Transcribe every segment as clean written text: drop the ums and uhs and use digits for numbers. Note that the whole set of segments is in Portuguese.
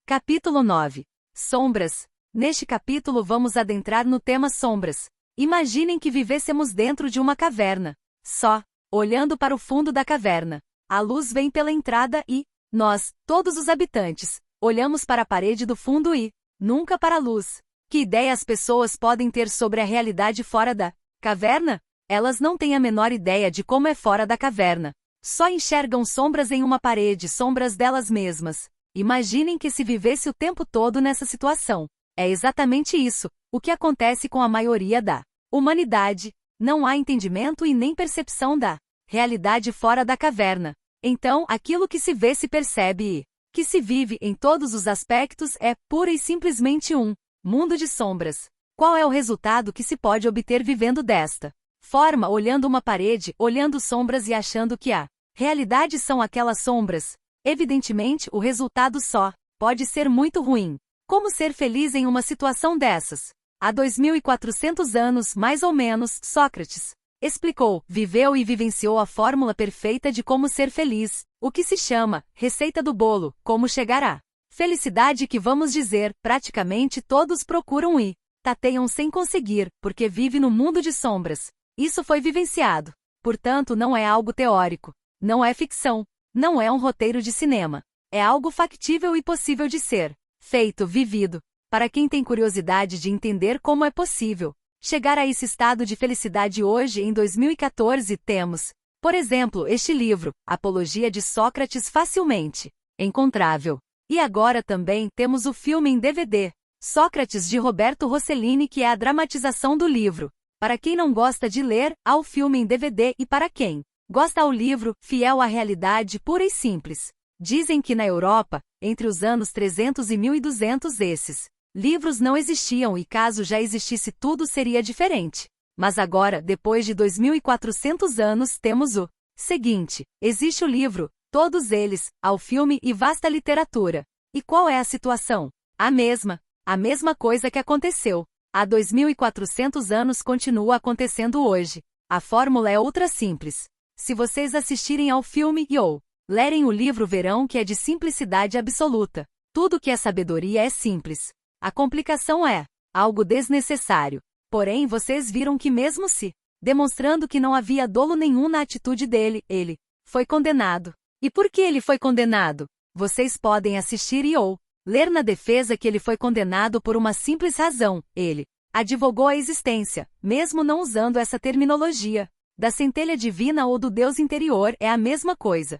Capítulo 9. Sombras. Neste capítulo vamos adentrar no tema sombras. Imaginem que vivêssemos dentro de uma caverna. Só, olhando para o fundo da caverna. A luz vem pela entrada e, nós, todos os habitantes, olhamos para a parede do fundo e, nunca para a luz. Que ideia as pessoas podem ter sobre a realidade fora da caverna? Elas não têm a menor ideia de como é fora da caverna. Só enxergam sombras em uma parede, sombras delas mesmas. Imaginem que se vivesse o tempo todo nessa situação. É exatamente isso, o que acontece com a maioria da humanidade. Não há entendimento e nem percepção da realidade fora da caverna. Então, aquilo que se vê se percebe e que se vive em todos os aspectos é, pura e simplesmente um mundo de sombras. Qual é o resultado que se pode obter vivendo desta forma, olhando uma parede, olhando sombras e achando que a realidade são aquelas sombras? Evidentemente, o resultado só pode ser muito ruim. Como ser feliz em uma situação dessas? Há 2.400 anos, mais ou menos, Sócrates explicou, viveu e vivenciou a fórmula perfeita de como ser feliz, o que se chama receita do bolo, como chegar à felicidade que vamos dizer, praticamente todos procuram e tateiam sem conseguir, porque vive no mundo de sombras. Isso foi vivenciado. Portanto, não é algo teórico, não é ficção. Não é um roteiro de cinema. É algo factível e possível de ser feito, vivido. Para quem tem curiosidade de entender como é possível chegar a esse estado de felicidade hoje, em 2014, temos, por exemplo, este livro, Apologia de Sócrates, facilmente encontrável. E agora também temos o filme em DVD, Sócrates, de Roberto Rossellini, que é a dramatização do livro. Para quem não gosta de ler, há o filme em DVD, e para quem gosta ao livro, fiel à realidade pura e simples. Dizem que na Europa, entre os anos 300 e 1200 esses livros não existiam e caso já existisse tudo seria diferente. Mas agora, depois de 2400 anos, temos o seguinte: existe o livro, todos eles, ao filme e vasta literatura. E qual é a situação? A mesma coisa que aconteceu há 2400 anos continua acontecendo hoje. A fórmula é ultra simples. Se vocês assistirem ao filme ou lerem o livro, verão que é de simplicidade absoluta. Tudo que é sabedoria é simples. A complicação é algo desnecessário. Porém, vocês viram que mesmo se demonstrando que não havia dolo nenhum na atitude dele, ele foi condenado. E por que ele foi condenado? Vocês podem assistir ou ler na defesa que ele foi condenado por uma simples razão. Ele advogou a existência, mesmo não usando essa terminologia, da centelha divina ou do Deus interior. É a mesma coisa.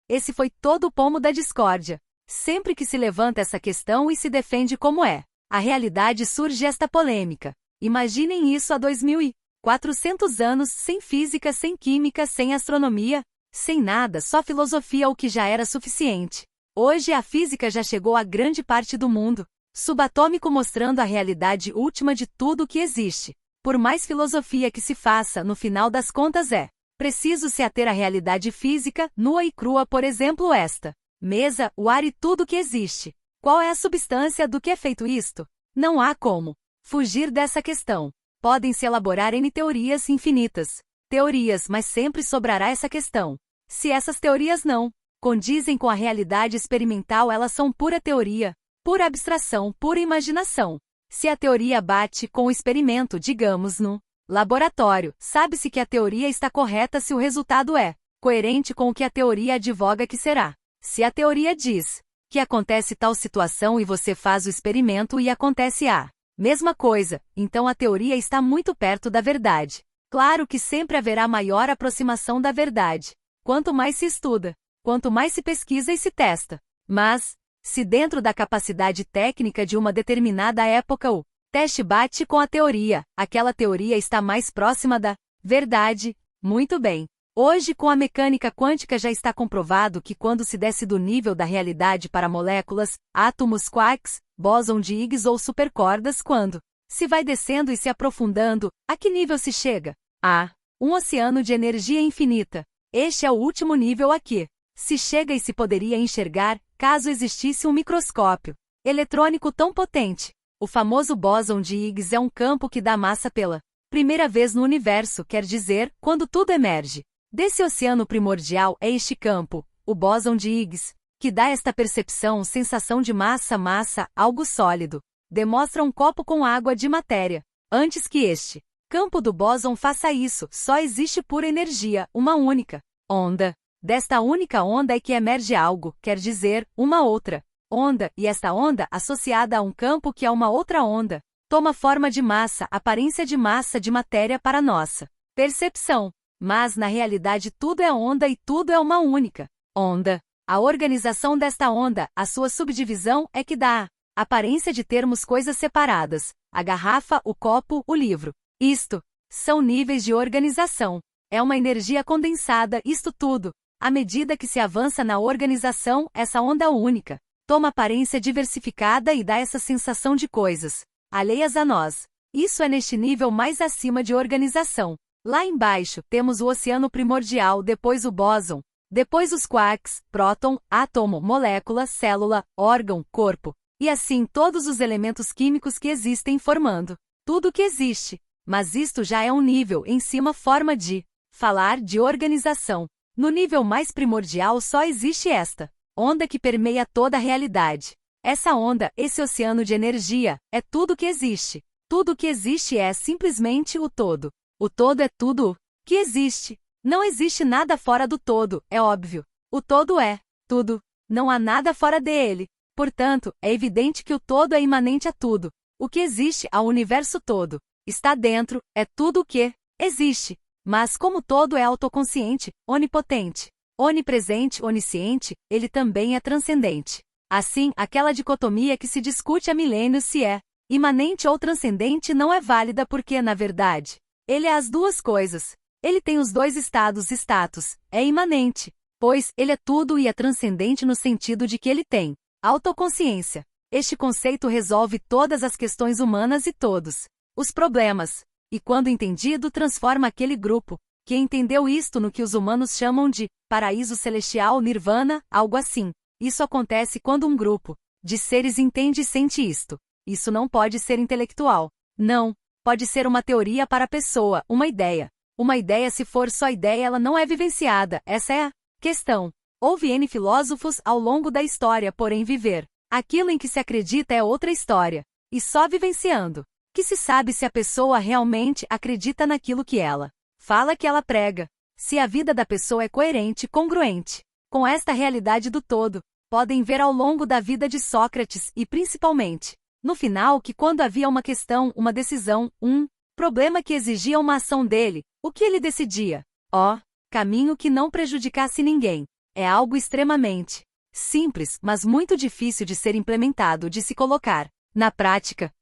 Esse foi todo o pomo da discórdia. Sempre que se levanta essa questão e se defende como a realidade, surge esta polêmica. Imaginem isso há 2400 anos, sem física, sem química, sem astronomia, sem nada, só filosofia, o que já era suficiente. Hoje a física já chegou a grande parte do mundo subatômico, mostrando a realidade última de tudo o que existe. Por mais filosofia que se faça, no final das contas é preciso se ater à realidade física, nua e crua, por exemplo, esta mesa, o ar e tudo que existe. Qual é a substância do que é feito isto? Não há como fugir dessa questão. Podem-se elaborar N teorias infinitas. Teorias, mas sempre sobrará essa questão. Se essas teorias não condizem com a realidade experimental, elas são pura teoria, pura abstração, pura imaginação. Se a teoria bate com o experimento, digamos no laboratório, sabe-se que a teoria está correta se o resultado é coerente com o que a teoria advoga que será. Se a teoria diz que acontece tal situação e você faz o experimento e acontece a mesma coisa, então a teoria está muito perto da verdade. Claro que sempre haverá maior aproximação da verdade. Quanto mais se estuda, quanto mais se pesquisa e se testa. Mas, se dentro da capacidade técnica de uma determinada época o teste bate com a teoria, aquela teoria está mais próxima da verdade. Muito bem. Hoje, com a mecânica quântica, já está comprovado que quando se desce do nível da realidade para moléculas, átomos, quarks, bóson de Higgs ou supercordas, quando se vai descendo e se aprofundando, a que nível se chega? A um oceano de energia infinita. Este é o último nível a que se chega e se poderia enxergar, caso existisse um microscópio eletrônico tão potente. O famoso bóson de Higgs é um campo que dá massa pela primeira vez no universo, quer dizer, quando tudo emerge desse oceano primordial, é este campo, o bóson de Higgs, que dá esta percepção, sensação de massa, algo sólido. Demonstra um copo com água de matéria. Antes que este campo do bóson faça isso, só existe pura energia, uma única onda. Desta única onda é que emerge algo, quer dizer, uma outra onda, e esta onda, associada a um campo que é uma outra onda, toma forma de massa, aparência de massa de matéria para nossa percepção. Mas na realidade tudo é onda e tudo é uma única onda. A organização desta onda, a sua subdivisão, é que dá a aparência de termos coisas separadas. A garrafa, o copo, o livro. Isto são níveis de organização. É uma energia condensada, isto tudo. À medida que se avança na organização, essa onda única toma aparência diversificada e dá essa sensação de coisas alheias a nós. Isso é neste nível mais acima de organização. Lá embaixo, temos o oceano primordial, depois o bóson, depois os quarks, próton, átomo, molécula, célula, órgão, corpo, e assim todos os elementos químicos que existem formando tudo que existe. Mas isto já é um nível em cima, forma de falar de organização. No nível mais primordial só existe esta onda que permeia toda a realidade. Essa onda, esse oceano de energia, é tudo que existe. Tudo que existe é simplesmente o todo. O todo é tudo o que existe. Não existe nada fora do todo, é óbvio. O todo é tudo. Não há nada fora dele. Portanto, é evidente que o todo é imanente a tudo. O que existe ao universo todo está dentro, é tudo o que existe. Mas como todo é autoconsciente, onipotente, onipresente, onisciente, ele também é transcendente. Assim, aquela dicotomia que se discute há milênios se é imanente ou transcendente não é válida porque, na verdade, ele é as duas coisas. Ele tem os dois estados, status, é imanente, pois ele é tudo e é transcendente no sentido de que ele tem autoconsciência. Este conceito resolve todas as questões humanas e todos os problemas. E quando entendido, transforma aquele grupo que entendeu isto no que os humanos chamam de paraíso celestial, nirvana, algo assim. Isso acontece quando um grupo de seres entende e sente isto. Isso não pode ser intelectual. Não. Pode ser uma teoria para a pessoa, uma ideia. Uma ideia, se for só ideia, ela não é vivenciada. Essa é a questão. Houve N filósofos ao longo da história, porém viver aquilo em que se acredita é outra história. E só vivenciando que se sabe se a pessoa realmente acredita naquilo que ela fala, que ela prega. Se a vida da pessoa é coerente, congruente com esta realidade do todo. Podem ver ao longo da vida de Sócrates e, principalmente, no final, que quando havia uma questão, uma decisão, um problema que exigia uma ação dele, o que ele decidia? Caminho que não prejudicasse ninguém. É algo extremamente simples, mas muito difícil de ser implementado, de se colocar na prática.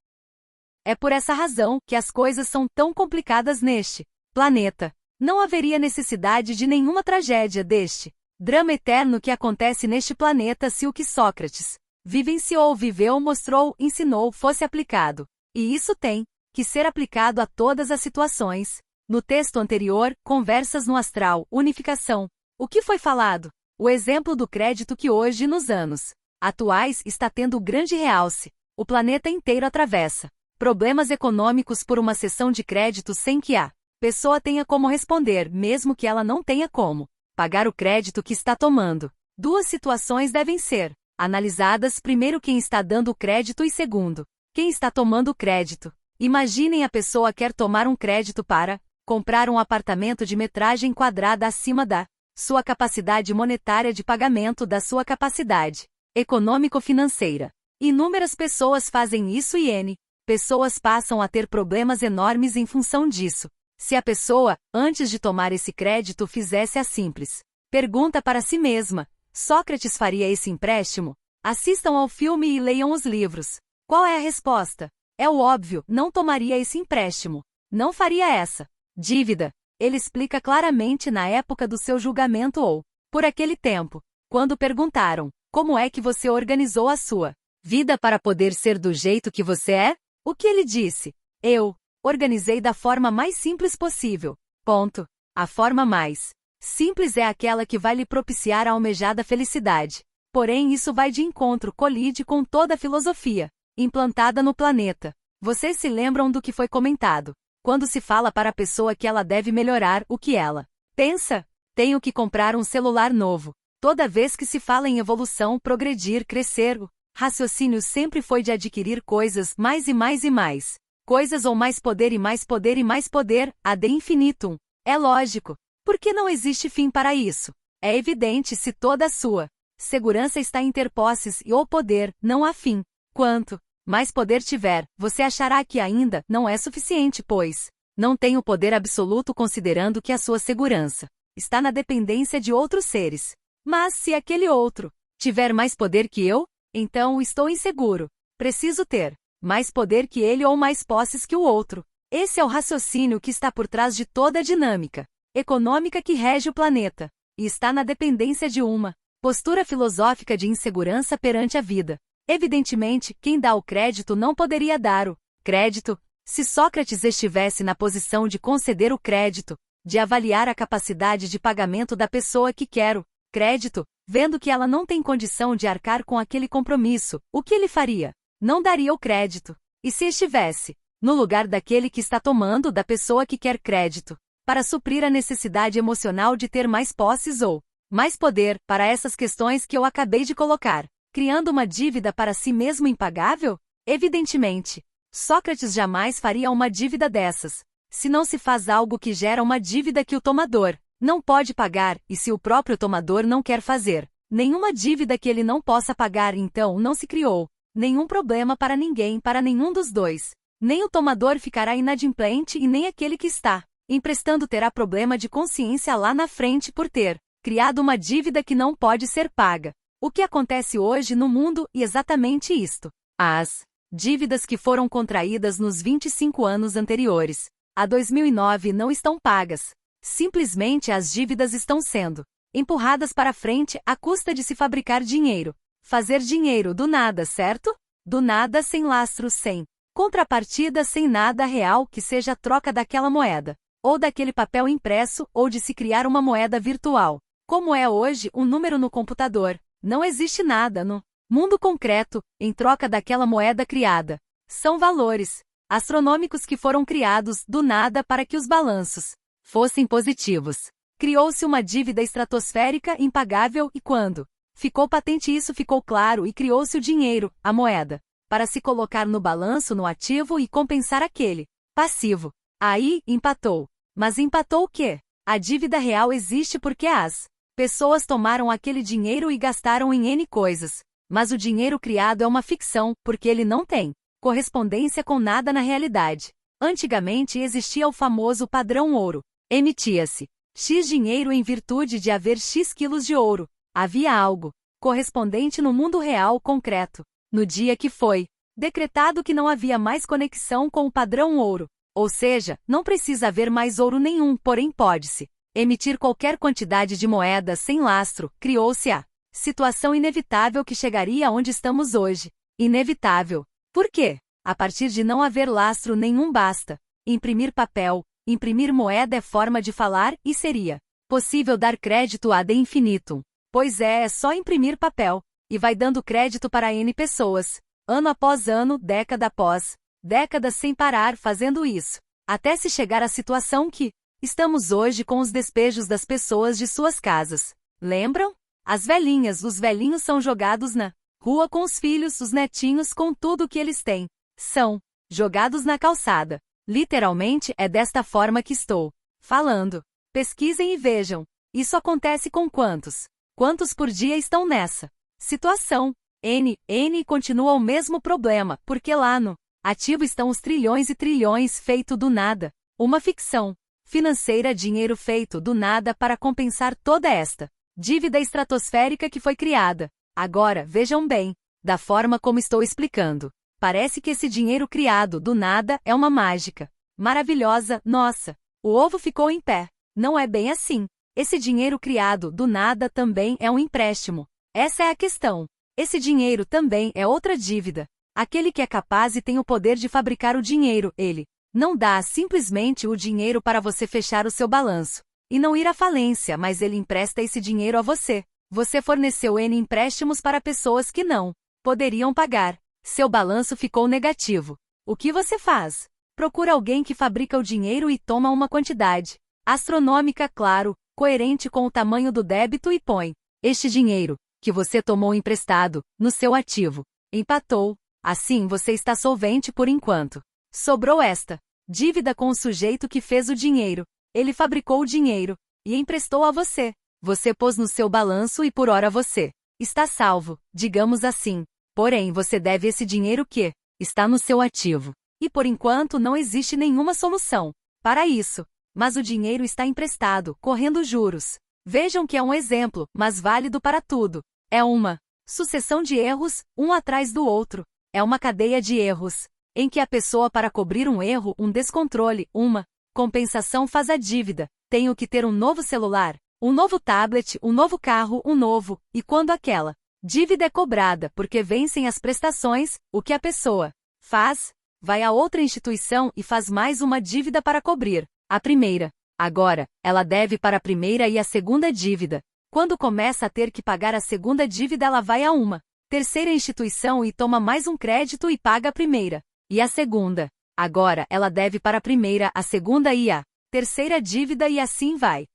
É por essa razão que as coisas são tão complicadas neste planeta. Não haveria necessidade de nenhuma tragédia deste drama eterno que acontece neste planeta se o que Sócrates vivenciou, viveu, mostrou, ensinou fosse aplicado. E isso tem que ser aplicado a todas as situações. No texto anterior, conversas no astral, unificação. O que foi falado? O exemplo do crédito que hoje, nos anos atuais, está tendo grande realce. O planeta inteiro atravessa problemas econômicos por uma cessão de crédito sem que a pessoa tenha como responder, mesmo que ela não tenha como pagar o crédito que está tomando. Duas situações devem ser analisadas: primeiro, quem está dando o crédito, e segundo, quem está tomando o crédito. Imaginem, a pessoa quer tomar um crédito para comprar um apartamento de metragem quadrada acima da sua capacidade monetária de pagamento, da sua capacidade econômico-financeira. Inúmeras pessoas fazem isso e N pessoas passam a ter problemas enormes em função disso. Se a pessoa, antes de tomar esse crédito, fizesse a simples pergunta para si mesma: Sócrates faria esse empréstimo? Assistam ao filme e leiam os livros. Qual é a resposta? É o óbvio, não tomaria esse empréstimo. Não faria essa dívida. Ele explica claramente na época do seu julgamento ou por aquele tempo, quando perguntaram: como é que você organizou a sua vida para poder ser do jeito que você é? O que ele disse? Eu organizei da forma mais simples possível. Ponto. A forma mais simples é aquela que vai lhe propiciar a almejada felicidade. Porém, isso vai de encontro, colide com toda a filosofia implantada no planeta. Vocês se lembram do que foi comentado quando se fala para a pessoa que ela deve melhorar o que ela pensa? Tenho que comprar um celular novo. Toda vez que se fala em evolução, progredir, crescer, o raciocínio sempre foi de adquirir coisas, mais e mais e mais. Coisas ou mais poder e mais poder e mais poder, ad infinitum. É lógico, porque não existe fim para isso. É evidente se toda a sua segurança está em ter posses e ou poder, não há fim. Quanto mais poder tiver, você achará que ainda não é suficiente, pois não tem o poder absoluto, considerando que a sua segurança está na dependência de outros seres. Mas se aquele outro tiver mais poder que eu, então estou inseguro. Preciso ter mais poder que ele ou mais posses que o outro. Esse é o raciocínio que está por trás de toda a dinâmica econômica que rege o planeta, e está na dependência de uma postura filosófica de insegurança perante a vida. Evidentemente, quem dá o crédito não poderia dar o crédito. Se Sócrates estivesse na posição de conceder o crédito, de avaliar a capacidade de pagamento da pessoa que quer o crédito, vendo que ela não tem condição de arcar com aquele compromisso, o que ele faria? Não daria o crédito. E se estivesse no lugar daquele que está tomando da pessoa que quer crédito, para suprir a necessidade emocional de ter mais posses ou mais poder, para essas questões que eu acabei de colocar, criando uma dívida para si mesmo impagável? Evidentemente, Sócrates jamais faria uma dívida dessas, se não se faz algo que gera uma dívida que o tomador não pode pagar, e se o próprio tomador não quer fazer nenhuma dívida que ele não possa pagar, então não se criou nenhum problema para ninguém, para nenhum dos dois. Nem o tomador ficará inadimplente e nem aquele que está emprestando terá problema de consciência lá na frente por ter criado uma dívida que não pode ser paga. O que acontece hoje no mundo é exatamente isto. As dívidas que foram contraídas nos 25 anos anteriores a 2009 não estão pagas. Simplesmente as dívidas estão sendo empurradas para frente à custa de se fabricar dinheiro. Fazer dinheiro do nada, certo? Do nada, sem lastro, sem contrapartida, sem nada real que seja a troca daquela moeda, ou daquele papel impresso, ou de se criar uma moeda virtual. Como é hoje um número no computador, não existe nada no mundo concreto em troca daquela moeda criada. São valores astronômicos que foram criados do nada para que os balanços fossem positivos. Criou-se uma dívida estratosférica impagável e quando ficou patente isso ficou claro e criou-se o dinheiro, a moeda, para se colocar no balanço no ativo e compensar aquele passivo. Aí, empatou. Mas empatou o quê? A dívida real existe porque as pessoas tomaram aquele dinheiro e gastaram em N coisas. Mas o dinheiro criado é uma ficção, porque ele não tem correspondência com nada na realidade. Antigamente existia o famoso padrão ouro. Emitia-se X dinheiro em virtude de haver X quilos de ouro. Havia algo correspondente no mundo real concreto. No dia que foi decretado que não havia mais conexão com o padrão ouro, ou seja, não precisa haver mais ouro nenhum, porém pode-se emitir qualquer quantidade de moeda sem lastro, criou-se a situação inevitável que chegaria onde estamos hoje. Inevitável. Por quê? A partir de não haver lastro nenhum basta imprimir papel, imprimir moeda é forma de falar e seria possível dar crédito ad infinitum. Pois é só imprimir papel, e vai dando crédito para N pessoas, ano após ano, década após década sem parar fazendo isso, até se chegar à situação que estamos hoje com os despejos das pessoas de suas casas. Lembram? As velhinhas, os velhinhos são jogados na rua com os filhos, os netinhos com tudo o que eles têm. São jogados na calçada. Literalmente é desta forma que estou falando. Pesquisem e vejam. Isso acontece com quantos? Quantos por dia estão nessa situação? N continua o mesmo problema, porque lá no ativo estão os trilhões e trilhões feito do nada. Uma ficção financeira, dinheiro feito do nada para compensar toda esta dívida estratosférica que foi criada. Agora, vejam bem, da forma como estou explicando. Parece que esse dinheiro criado do nada é uma mágica maravilhosa. Nossa, o ovo ficou em pé. Não é bem assim. Esse dinheiro criado do nada também é um empréstimo. Essa é a questão. Esse dinheiro também é outra dívida. Aquele que é capaz e tem o poder de fabricar o dinheiro, ele não dá simplesmente o dinheiro para você fechar o seu balanço e não ir à falência, mas ele empresta esse dinheiro a você. Você forneceu N empréstimos para pessoas que não poderiam pagar. Seu balanço ficou negativo. O que você faz? Procura alguém que fabrica o dinheiro e toma uma quantidade astronômica, claro, coerente com o tamanho do débito e põe Este dinheiro, que você tomou emprestado, no seu ativo, empatou. Assim você está solvente por enquanto. Sobrou esta dívida com o sujeito que fez o dinheiro. Ele fabricou o dinheiro e emprestou a você. Você pôs no seu balanço e por ora você está salvo, digamos assim. Porém, você deve esse dinheiro que está no seu ativo. E por enquanto não existe nenhuma solução para isso. Mas o dinheiro está emprestado, correndo juros. Vejam que é um exemplo, mas válido para tudo. É uma sucessão de erros, um atrás do outro. É uma cadeia de erros, em que a pessoa, para cobrir um erro, um descontrole, uma compensação, faz a dívida. Tenho que ter um novo celular, um novo tablet, um novo carro, um novo. E quando aquela dívida é cobrada porque vencem as prestações, o que a pessoa faz? Vai a outra instituição e faz mais uma dívida para cobrir a primeira. Agora, ela deve para a primeira e a segunda dívida. Quando começa a ter que pagar a segunda dívida, ela vai a uma terceira instituição e toma mais um crédito e paga a primeira e a segunda. Agora, ela deve para a primeira, a segunda e a terceira dívida e assim vai.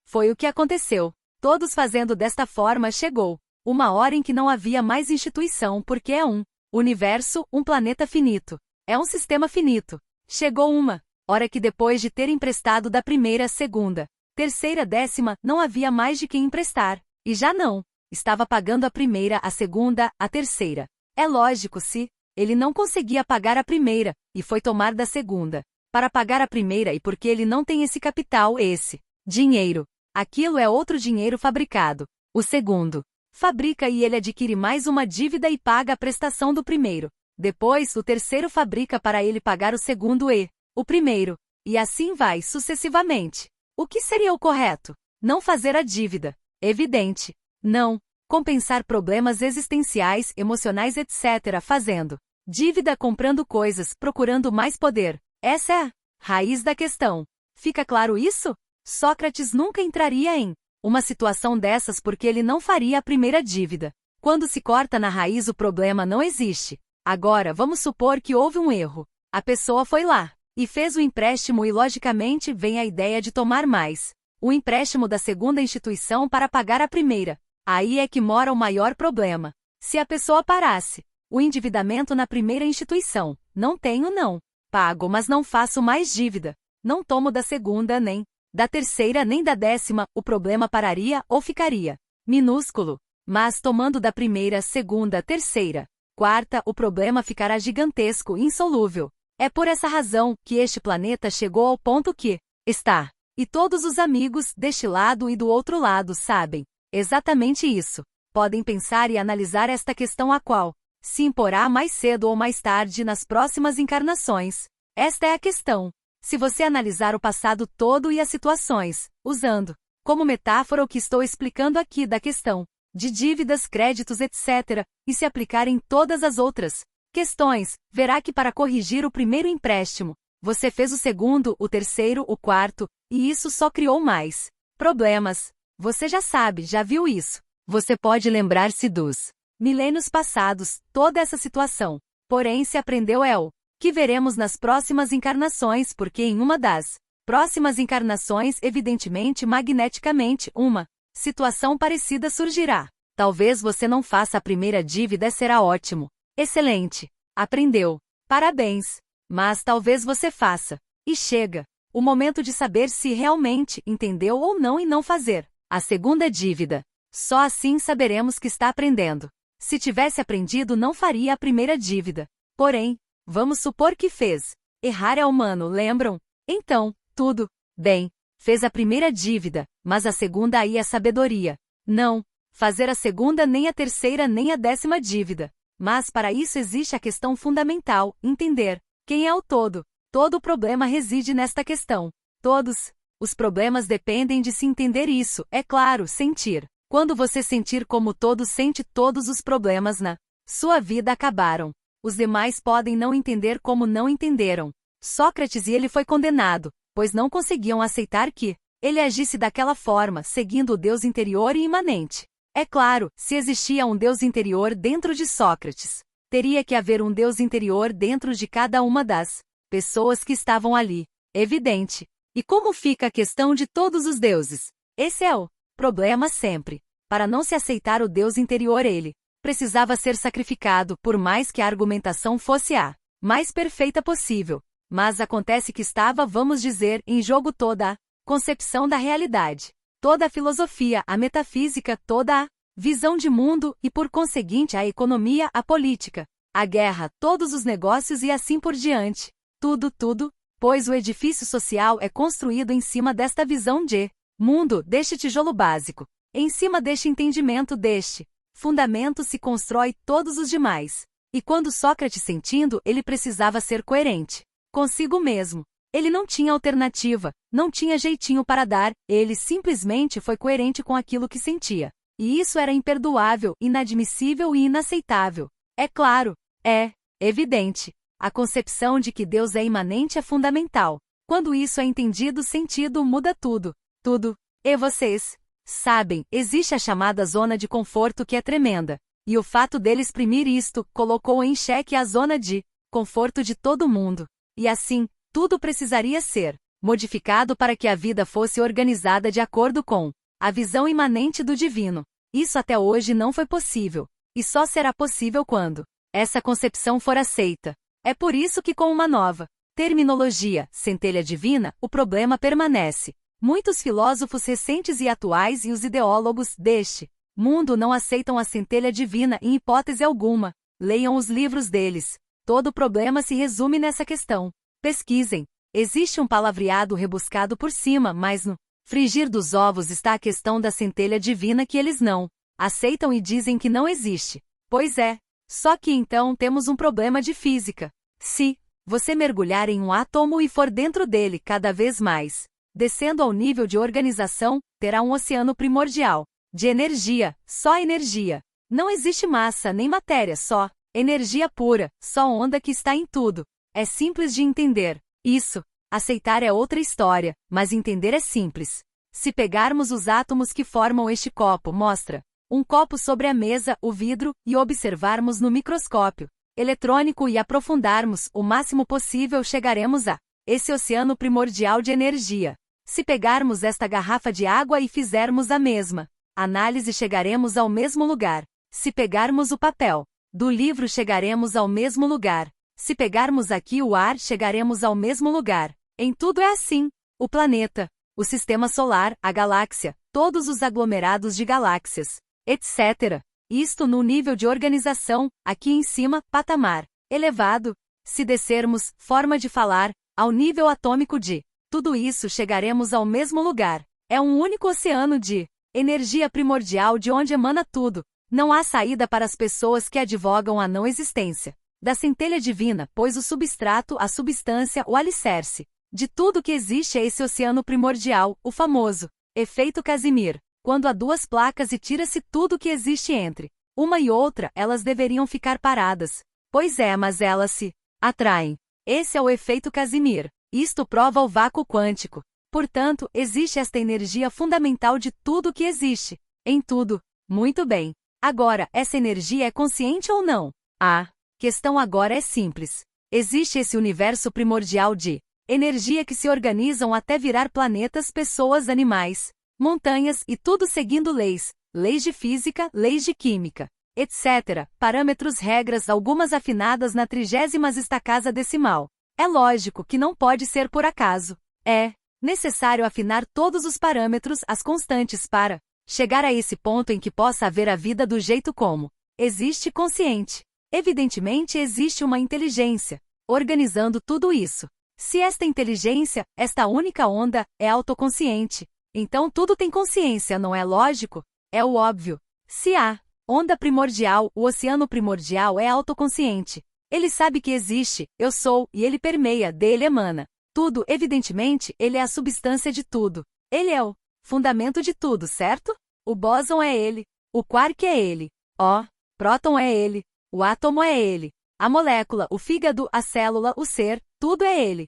Foi o que aconteceu. Todos fazendo desta forma, chegou uma hora em que não havia mais instituição, porque é um universo, um planeta finito. É um sistema finito. Chegou uma hora que depois de ter emprestado da primeira, segunda, terceira, décima, não havia mais de quem emprestar. E já não estava pagando a primeira, a segunda, a terceira. É lógico, se ele não conseguia pagar a primeira, e foi tomar da segunda para pagar a primeira, e porque ele não tem esse capital, esse dinheiro, aquilo é outro dinheiro fabricado. O segundo fabrica e ele adquire mais uma dívida e paga a prestação do primeiro. Depois, o terceiro fabrica para ele pagar o segundo e o primeiro. E assim vai sucessivamente. O que seria o correto? Não fazer a dívida. Evidente. Não. Compensar problemas existenciais, emocionais, etc. fazendo dívida, comprando coisas, procurando mais poder. Essa é a raiz da questão. Fica claro isso? Sócrates nunca entraria em uma situação dessas porque ele não faria a primeira dívida. Quando se corta na raiz, o problema não existe. Agora, vamos supor que houve um erro. A pessoa foi lá e fez o empréstimo e logicamente vem a ideia de tomar mais o empréstimo da segunda instituição para pagar a primeira. Aí é que mora o maior problema. Se a pessoa parasse o endividamento na primeira instituição, não tenho não. Pago, mas não faço mais dívida. Não tomo da segunda, nem da terceira, nem da décima, o problema pararia ou ficaria minúsculo. Mas tomando da primeira, segunda, terceira, quarta, o problema ficará gigantesco, insolúvel. É por essa razão que este planeta chegou ao ponto que está. E todos os amigos, deste lado e do outro lado, sabem exatamente isso. Podem pensar e analisar esta questão, a qual se imporá mais cedo ou mais tarde nas próximas encarnações. Esta é a questão. Se você analisar o passado todo e as situações, usando como metáfora o que estou explicando aqui da questão de dívidas, créditos, etc., e se aplicar em todas as outras questões, verá que para corrigir o primeiro empréstimo, você fez o segundo, o terceiro, o quarto, e isso só criou mais problemas. Você já sabe, já viu isso. Você pode lembrar-se dos milênios passados, toda essa situação. Porém, se aprendeu é o que veremos nas próximas encarnações, porque em uma das próximas encarnações, evidentemente, magneticamente, uma situação parecida surgirá. Talvez você não faça a primeira dívida, será ótimo. Excelente. Aprendeu. Parabéns. Mas talvez você faça. E chega o momento de saber se realmente entendeu ou não e não fazer a segunda dívida. Só assim saberemos que está aprendendo. Se tivesse aprendido, não faria a primeira dívida. Porém, vamos supor que fez. Errar é humano, lembram? Então, tudo bem. Fez a primeira dívida, mas a segunda aí é sabedoria. Não fazer a segunda, nem a terceira, nem a décima dívida. Mas para isso existe a questão fundamental, entender quem é o todo. Todo o problema reside nesta questão. Todos os problemas dependem de se entender isso, é claro, sentir. Quando você sentir como todo sente, todos os problemas na sua vida acabaram. Os demais podem não entender como não entenderam. Sócrates e ele foi condenado, pois não conseguiam aceitar que ele agisse daquela forma, seguindo o Deus interior e imanente. É claro, se existia um Deus interior dentro de Sócrates, teria que haver um Deus interior dentro de cada uma das pessoas que estavam ali. Evidente. E como fica a questão de todos os deuses? Esse é o problema sempre. Para não se aceitar o Deus interior ele precisava ser sacrificado, por mais que a argumentação fosse a mais perfeita possível. Mas acontece que estava, vamos dizer, em jogo toda a concepção da realidade, toda a filosofia, a metafísica, toda a visão de mundo e, por conseguinte, a economia, a política, a guerra, todos os negócios e assim por diante. Tudo, pois o edifício social é construído em cima desta visão de mundo, deste tijolo básico. Em cima deste entendimento, deste fundamento se constrói todos os demais. E quando Sócrates sentindo, ele precisava ser coerente consigo mesmo. Ele não tinha alternativa, não tinha jeitinho para dar, ele simplesmente foi coerente com aquilo que sentia. E isso era imperdoável, inadmissível e inaceitável. É claro, é evidente. A concepção de que Deus é imanente é fundamental. Quando isso é entendido, sentido, muda tudo. Tudo. E vocês sabem, existe a chamada zona de conforto que é tremenda. E o fato dele exprimir isto, colocou em xeque a zona de conforto de todo mundo. E assim, tudo precisaria ser modificado para que a vida fosse organizada de acordo com a visão imanente do divino. Isso até hoje não foi possível. E só será possível quando essa concepção for aceita. É por isso que com uma nova terminologia, centelha divina, o problema permanece. Muitos filósofos recentes e atuais e os ideólogos deste mundo não aceitam a centelha divina em hipótese alguma. Leiam os livros deles. Todo o problema se resume nessa questão. Pesquisem. Existe um palavreado rebuscado por cima, mas no frigir dos ovos está a questão da centelha divina que eles não aceitam e dizem que não existe. Pois é. Só que então temos um problema de física. Se você mergulhar em um átomo e for dentro dele cada vez mais, descendo ao nível de organização, terá um oceano primordial de energia, só energia. Não existe massa nem matéria, só energia pura, só onda que está em tudo. É simples de entender. Isso, aceitar é outra história, mas entender é simples. Se pegarmos os átomos que formam este copo, mostra um copo sobre a mesa, o vidro, e observarmos no microscópio eletrônico e aprofundarmos o máximo possível, chegaremos a esse oceano primordial de energia. Se pegarmos esta garrafa de água e fizermos a mesma análise, chegaremos ao mesmo lugar. Se pegarmos o papel do livro, chegaremos ao mesmo lugar. Se pegarmos aqui o ar, chegaremos ao mesmo lugar. Em tudo é assim. O planeta, o sistema solar, a galáxia, todos os aglomerados de galáxias, etc. Isto no nível de organização, aqui em cima, patamar elevado. Se descermos, forma de falar, ao nível atômico de tudo isso, chegaremos ao mesmo lugar. É um único oceano de energia primordial de onde emana tudo. Não há saída para as pessoas que advogam a não existência da centelha divina, pois o substrato, a substância, o alicerce de tudo que existe é esse oceano primordial, o famoso efeito Casimir. Quando há duas placas e tira-se tudo que existe entre uma e outra, elas deveriam ficar paradas. Pois é, mas elas se atraem. Esse é o efeito Casimir. Isto prova o vácuo quântico. Portanto, existe esta energia fundamental de tudo que existe. Em tudo. Muito bem. Agora, essa energia é consciente ou não? A questão agora é simples. Existe esse universo primordial de energia que se organizam até virar planetas, pessoas, animais, montanhas e tudo seguindo leis de física, leis de química, etc. Parâmetros, regras, algumas afinadas na 30ª casa decimal. É lógico que não pode ser por acaso. É necessário afinar todos os parâmetros, as constantes para chegar a esse ponto em que possa haver a vida do jeito como existe consciente. Evidentemente existe uma inteligência organizando tudo isso. Se esta inteligência, esta única onda, é autoconsciente, então tudo tem consciência, não é lógico? É o óbvio. Se a onda primordial, o oceano primordial é autoconsciente, ele sabe que existe, eu sou, e ele permeia, dele emana tudo, evidentemente, ele é a substância de tudo. Ele é o fundamento de tudo, certo? O bóson é ele, o quark é ele, o próton é ele, o átomo é ele, a molécula, o fígado, a célula, o ser, tudo é ele.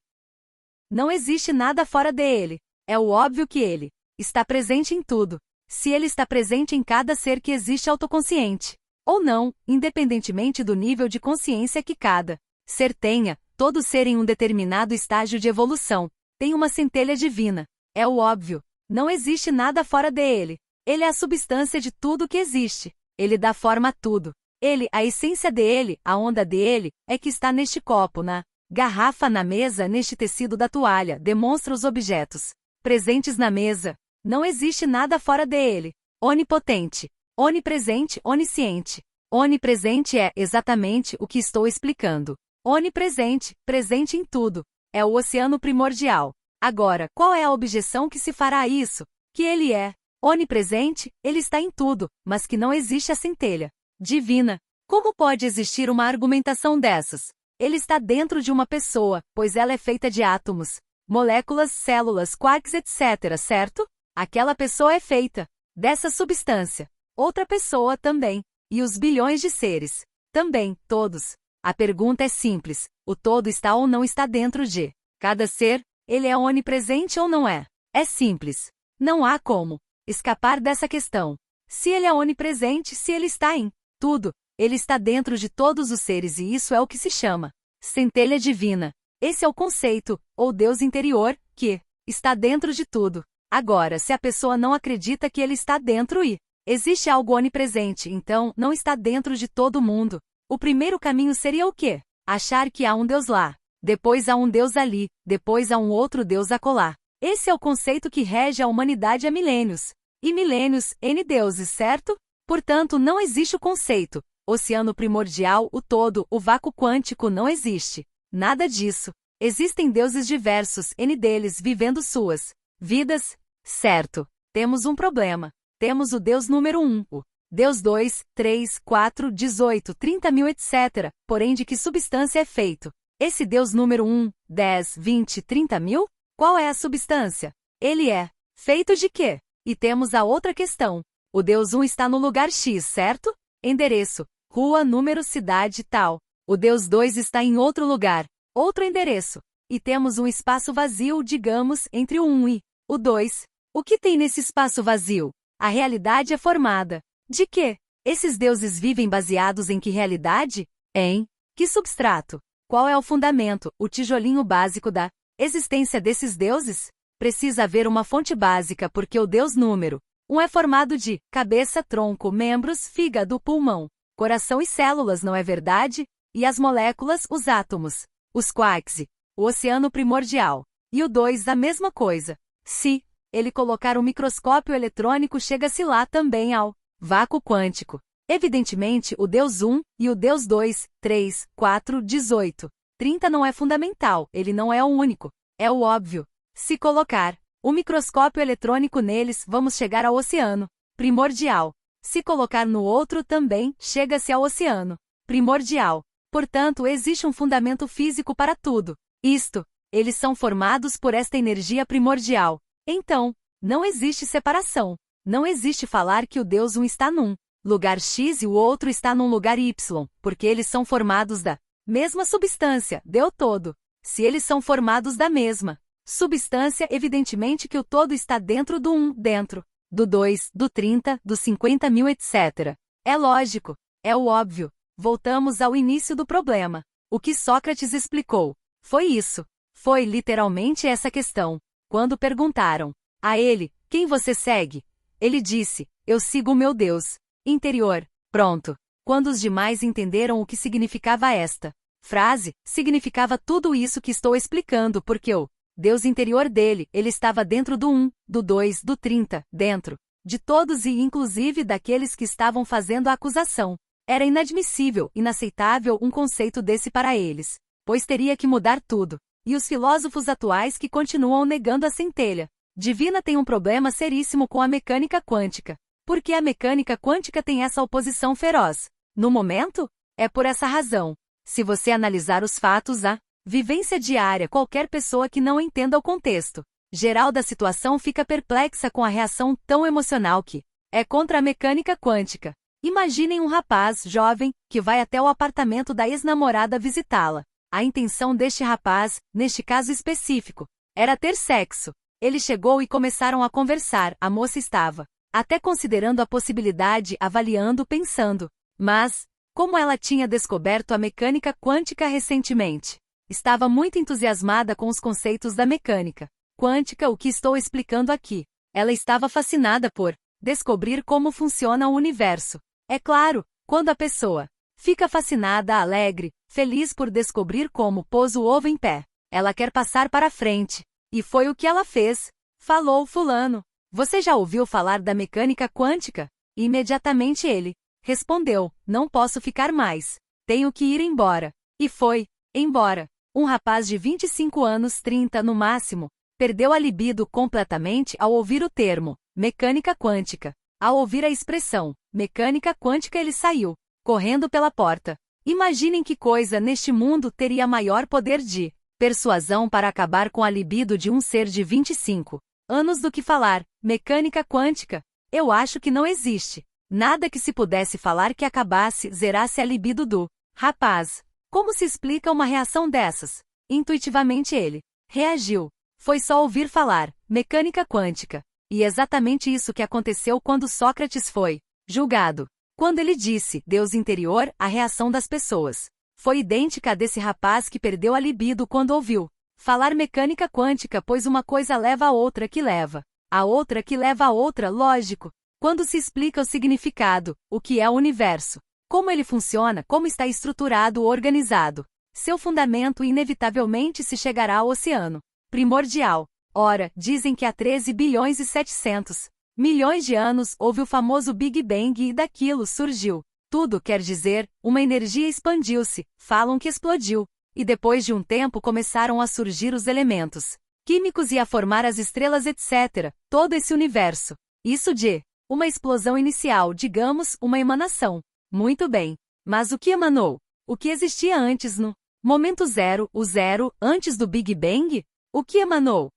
Não existe nada fora dele. É o óbvio que ele está presente em tudo. Se ele está presente em cada ser que existe autoconsciente, ou não, independentemente do nível de consciência que cada ser tenha, todo ser em um determinado estágio de evolução tem uma centelha divina. É o óbvio. Não existe nada fora dele. Ele é a substância de tudo que existe. Ele dá forma a tudo. Ele, a essência dele, a onda dele, é que está neste copo, na garrafa, na mesa, neste tecido da toalha, demonstra os objetos presentes na mesa. Não existe nada fora dele. Onipotente, onipresente, onisciente. Onipresente é exatamente o que estou explicando. Onipresente, presente em tudo. É o oceano primordial. Agora, qual é a objeção que se fará a isso? Que ele é onipresente, ele está em tudo, mas que não existe a centelha divina. Como pode existir uma argumentação dessas? Ele está dentro de uma pessoa, pois ela é feita de átomos, moléculas, células, quarks, etc., certo? Aquela pessoa é feita dessa substância. Outra pessoa também. E os bilhões de seres também, todos. A pergunta é simples: o todo está ou não está dentro de cada ser? Ele é onipresente ou não é? É simples. Não há como escapar dessa questão. Se ele é onipresente, se ele está em tudo, ele está dentro de todos os seres e isso é o que se chama centelha divina. Esse é o conceito, ou Deus interior, que está dentro de tudo. Agora, se a pessoa não acredita que ele está dentro e existe algo onipresente, então não está dentro de todo mundo. O primeiro caminho seria o quê? Achar que há um Deus lá, depois há um Deus ali, depois há um outro Deus acolá. Esse é o conceito que rege a humanidade há milênios. E milênios, N deuses, certo? Portanto, não existe o conceito oceano primordial, o todo, o vácuo quântico não existe. Nada disso. Existem deuses diversos, N deles vivendo suas vidas. Certo. Temos um problema. Temos o Deus número 1, o Deus 2, 3, 4, 18, 30 mil, etc. Porém, de que substância é feito? Esse Deus número 1, 10, 20, 30 mil? Qual é a substância? Ele é feito de quê? E temos a outra questão. O Deus 1 está no lugar X, certo? Endereço, rua, número, cidade, tal. O Deus 2 está em outro lugar, outro endereço. E temos um espaço vazio, digamos, entre o 1 e o 2. O que tem nesse espaço vazio? A realidade é formada. De quê? Esses deuses vivem baseados em que realidade? Em que substrato? Qual é o fundamento, o tijolinho básico da existência desses deuses? Precisa haver uma fonte básica porque o Deus número 1 é formado de cabeça, tronco, membros, fígado, pulmão, coração e células, não é verdade? E as moléculas, os átomos, os quarks, o oceano primordial. E o 2 a mesma coisa. Se ele colocar um microscópio eletrônico, chega-se lá também ao vácuo quântico. Evidentemente, o Deus 1 e o Deus 2, 3, 4, 18, 30 não é fundamental, ele não é o único. É o óbvio. Se colocar o microscópio eletrônico neles, vamos chegar ao oceano primordial. Se colocar no outro também, chega-se ao oceano primordial. Portanto, existe um fundamento físico para tudo. Isto, eles são formados por esta energia primordial. Então, não existe separação. Não existe falar que o Deus 1 está num lugar X e o outro está num lugar Y, porque eles são formados da mesma substância, deu todo. Se eles são formados da mesma substância, evidentemente que o todo está dentro do 1, dentro do 2, do 30, do 50 mil, etc. É lógico, é o óbvio. Voltamos ao início do problema. O que Sócrates explicou foi isso. Foi literalmente essa questão. Quando perguntaram a ele, quem você segue? Ele disse, eu sigo o meu Deus interior. Pronto. Quando os demais entenderam o que significava esta frase, significava tudo isso que estou explicando, porque o Deus interior dele, ele estava dentro do 1, do 2, do 30, dentro de todos e inclusive daqueles que estavam fazendo a acusação. Era inadmissível, inaceitável um conceito desse para eles, pois teria que mudar tudo. E os filósofos atuais que continuam negando a centelha divina têm um problema seríssimo com a mecânica quântica. Por que a mecânica quântica tem essa oposição feroz? No momento? É por essa razão. Se você analisar os fatos, a vivência diária, qualquer pessoa que não entenda o contexto geral da situação fica perplexa com a reação tão emocional que é contra a mecânica quântica. Imaginem um rapaz jovem que vai até o apartamento da ex-namorada visitá-la. A intenção deste rapaz, neste caso específico, era ter sexo. Ele chegou e começaram a conversar. A moça estava até considerando a possibilidade, avaliando, pensando. Mas, como ela tinha descoberto a mecânica quântica recentemente, estava muito entusiasmada com os conceitos da mecânica quântica, o que estou explicando aqui. Ela estava fascinada por descobrir como funciona o universo. É claro, quando a pessoa fica fascinada, alegre, feliz por descobrir como pôs o ovo em pé, ela quer passar para frente. E foi o que ela fez, falou fulano. Você já ouviu falar da mecânica quântica? Imediatamente ele respondeu, não posso ficar mais. Tenho que ir embora. E foi embora. Um rapaz de 25 anos, 30 no máximo, perdeu a libido completamente ao ouvir o termo mecânica quântica. Ao ouvir a expressão mecânica quântica, ele saiu correndo pela porta. Imaginem que coisa neste mundo teria maior poder de persuasão para acabar com a libido de um ser de 25 anos do que falar mecânica quântica. Eu acho que não existe nada que se pudesse falar que acabasse, zerasse a libido do rapaz. Como se explica uma reação dessas? Intuitivamente ele reagiu. Foi só ouvir falar mecânica quântica. E exatamente isso que aconteceu quando Sócrates foi julgado. Quando ele disse Deus interior, a reação das pessoas foi idêntica à desse rapaz que perdeu a libido quando ouviu falar mecânica quântica, pois uma coisa leva a outra que leva a outra que leva a outra, lógico. Quando se explica o significado, o que é o universo, como ele funciona, como está estruturado ou organizado, seu fundamento, inevitavelmente se chegará ao oceano primordial. Ora, dizem que há 13 bilhões e 700 milhões de anos houve o famoso Big Bang e daquilo surgiu tudo, quer dizer, uma energia expandiu-se, falam que explodiu, e depois de um tempo começaram a surgir os elementos químicos e a formar as estrelas, etc. Todo esse universo. Isso de uma explosão inicial, digamos, uma emanação. Muito bem. Mas o que emanou? O que existia antes no momento zero, o zero, antes do Big Bang? O que emanou?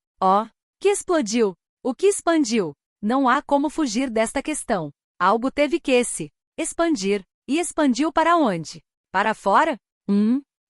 Que explodiu? O que expandiu? Não há como fugir desta questão. Algo teve que se expandir. E expandiu para onde? Para fora?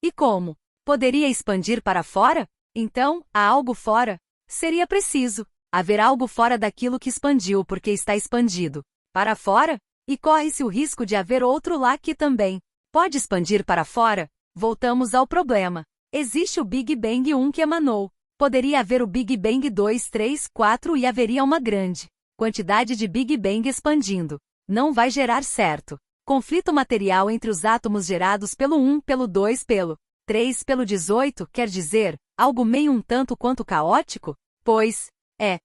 E como? Poderia expandir para fora? Então, há algo fora? Seria preciso haver algo fora daquilo que expandiu porque está expandido para fora? E corre-se o risco de haver outro lá que também pode expandir para fora? Voltamos ao problema. Existe o Big Bang 1 que emanou. Poderia haver o Big Bang 2, 3, 4 e haveria uma grande quantidade de Big Bang expandindo. Não vai gerar certo conflito material entre os átomos gerados pelo 1, pelo 2, pelo 3, pelo 18, quer dizer, algo meio um tanto quanto caótico? Pois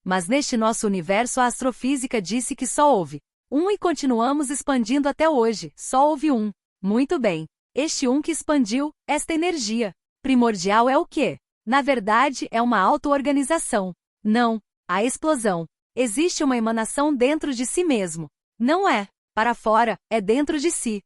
mas neste nosso universo a astrofísica disse que só houve um e continuamos expandindo até hoje, só houve um. Muito bem. Este um que expandiu, esta energia primordial é o quê? Na verdade, é uma auto-organização. Não, a explosão. Existe uma emanação dentro de si mesmo. Não é para fora, é dentro de si.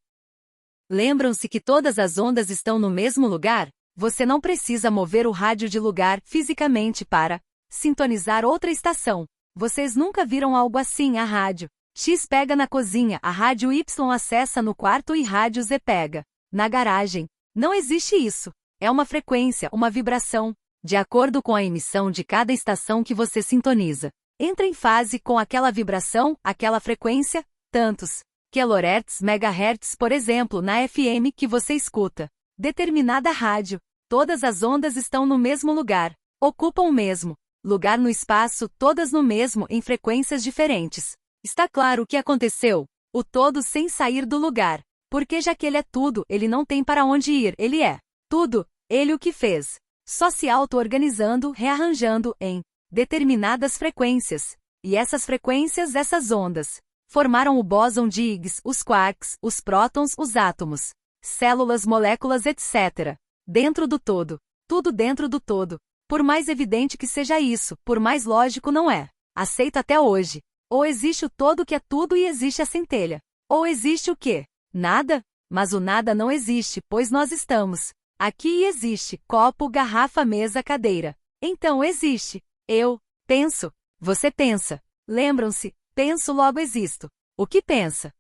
Lembram-se que todas as ondas estão no mesmo lugar? Você não precisa mover o rádio de lugar fisicamente para sintonizar outra estação. Vocês nunca viram algo assim? A rádio X pega na cozinha, a rádio Y acessa no quarto e rádio Z pega na garagem. Não existe isso. É uma frequência, uma vibração. De acordo com a emissão de cada estação que você sintoniza, entra em fase com aquela vibração, aquela frequência, tantos kHz, megahertz, por exemplo, na FM que você escuta. Determinada rádio. Todas as ondas estão no mesmo lugar, ocupam o mesmo lugar no espaço, todas no mesmo em frequências diferentes. Está claro o que aconteceu? O todo sem sair do lugar. Porque já que ele é tudo, ele não tem para onde ir, ele é tudo, ele o que fez. Só se auto-organizando, rearranjando em determinadas frequências. E essas frequências, essas ondas, formaram o bóson de Higgs, os quarks, os prótons, os átomos, células, moléculas, etc. Dentro do todo. Tudo dentro do todo. Por mais evidente que seja isso, por mais lógico não é. Aceito até hoje. Ou existe o todo que é tudo e existe a centelha. Ou existe o quê? Nada? Mas o nada não existe, pois nós estamos aqui e existe copo, garrafa, mesa, cadeira. Então existe. Eu penso. Você pensa. Lembram-se? Penso, logo existo. O que pensa?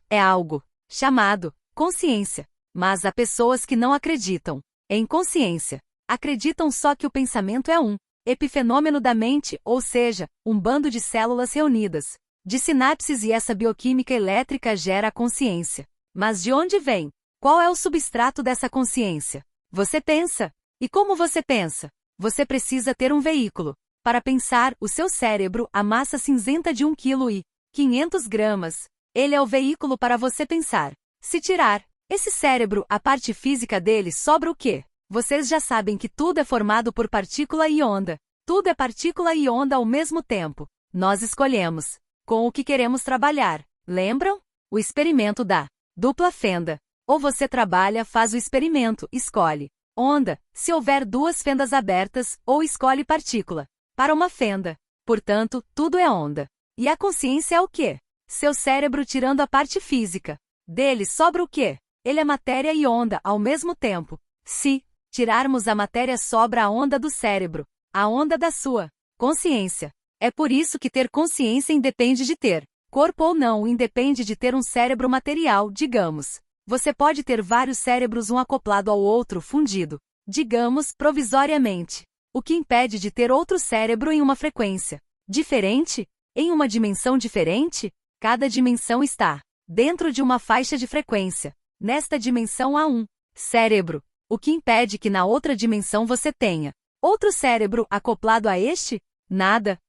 É algo chamado consciência. Mas há pessoas que não acreditam em consciência. Acreditam só que o pensamento é um epifenômeno da mente, ou seja, um bando de células reunidas, de sinapses, e essa bioquímica elétrica gera a consciência. Mas de onde vem? Qual é o substrato dessa consciência? Você pensa. E como você pensa? Você precisa ter um veículo. Para pensar, o seu cérebro, a massa cinzenta de 1 kg 500 gramas. Ele é o veículo para você pensar. Se tirar esse cérebro, a parte física dele, sobra o quê? Vocês já sabem que tudo é formado por partícula e onda. Tudo é partícula e onda ao mesmo tempo. Nós escolhemos com o que queremos trabalhar. Lembram? O experimento da dupla fenda. Ou você trabalha, faz o experimento, escolhe onda, se houver duas fendas abertas, ou escolhe partícula para uma fenda. Portanto, tudo é onda. E a consciência é o quê? Seu cérebro tirando a parte física. Dele sobra o quê? Ele é matéria e onda ao mesmo tempo. Se tirarmos a matéria, sobra a onda do cérebro, a onda da sua consciência. É por isso que ter consciência independe de ter corpo ou não, independe de ter um cérebro material, digamos. Você pode ter vários cérebros, um acoplado ao outro, fundido, digamos, provisoriamente. O que impede de ter outro cérebro em uma frequência diferente? Em uma dimensão diferente? Cada dimensão está dentro de uma faixa de frequência. Nesta dimensão há um cérebro. O que impede que na outra dimensão você tenha outro cérebro acoplado a este? Nada